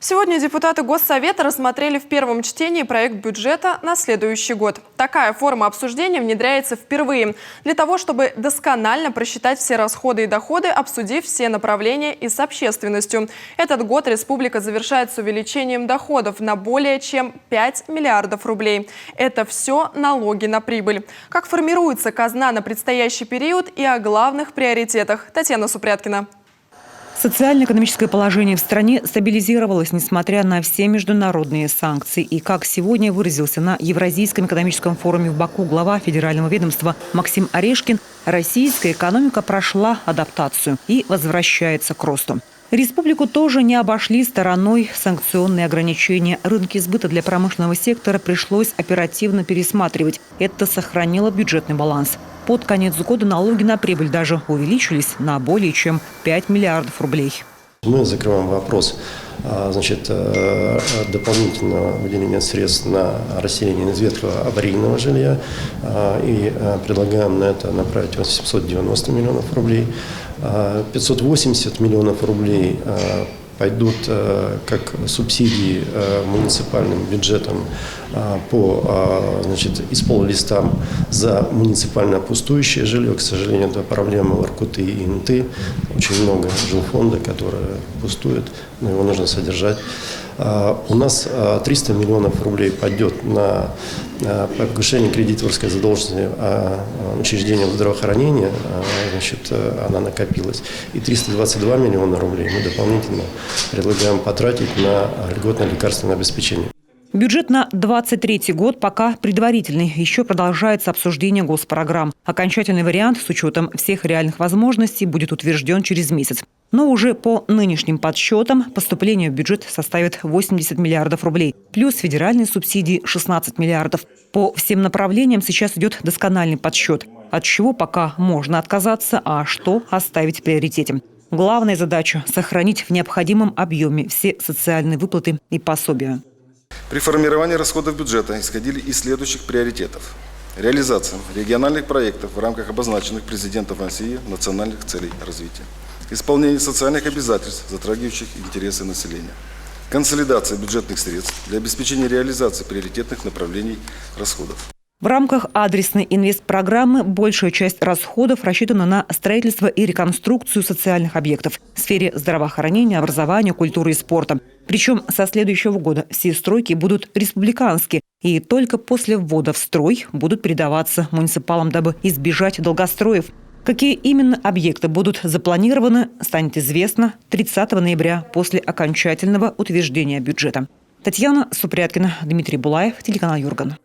Сегодня депутаты Госсовета рассмотрели в первом чтении проект бюджета на следующий год. Такая форма обсуждения внедряется впервые для того, чтобы досконально просчитать все расходы и доходы, обсудив все направления и с общественностью. Этот год республика завершает с увеличением доходов на более чем 5 миллиардов рублей. Это все налоги на прибыль. Как формируется казна на предстоящий период и о главных приоритетах. Татьяна Супряткина. Социально-экономическое положение в стране стабилизировалось, несмотря на все международные санкции. И, как сегодня выразился на Евразийском экономическом форуме в Баку глава федерального ведомства Максим Орешкин, российская экономика прошла адаптацию и возвращается к росту. Республику тоже не обошли стороной санкционные ограничения. Рынки сбыта для промышленного сектора пришлось оперативно пересматривать. Это сохранило бюджетный баланс. Под конец года налоги на прибыль даже увеличились на более чем 5 миллиардов рублей. Мы закрываем вопрос дополнительного выделения средств на расселение из ветхого аварийного жилья и предлагаем на это направить 890 миллионов рублей. 580 миллионов рублей пойдут как субсидии муниципальным бюджетам из пола-листам за муниципально пустующее жилье. К сожалению, это проблема в Воркуты и Инты. Очень много жилфонда, которое пустует, но его нужно содержать. У нас 300 миллионов рублей пойдет на погашение кредиторской задолженности учреждениям здравоохранения, она накопилась. И 322 миллиона рублей мы дополнительно предлагаем потратить на льготное лекарственное обеспечение. Бюджет на 2023 год пока предварительный. Еще продолжается обсуждение госпрограмм. Окончательный вариант с учетом всех реальных возможностей будет утвержден через месяц. Но уже по нынешним подсчетам поступление в бюджет составит 80 миллиардов рублей. Плюс федеральные субсидии 16 миллиардов. По всем направлениям сейчас идет доскональный подсчет. От чего пока можно отказаться, а что оставить в приоритете. Главная задача – сохранить в необходимом объеме все социальные выплаты и пособия. При формировании расходов бюджета исходили из следующих приоритетов. Реализация региональных проектов в рамках обозначенных президентом России национальных целей развития. Исполнение социальных обязательств, затрагивающих интересы населения. Консолидация бюджетных средств для обеспечения реализации приоритетных направлений расходов. В рамках адресной инвестпрограммы большая часть расходов рассчитана на строительство и реконструкцию социальных объектов в сфере здравоохранения, образования, культуры и спорта. Причем со следующего года все стройки будут республиканские, и только после ввода в строй будут передаваться муниципалам, дабы избежать долгостроев. Какие именно объекты будут запланированы, станет известно 30 ноября после окончательного утверждения бюджета. Татьяна Супряткина, Дмитрий Булаев, телеканал Юрган.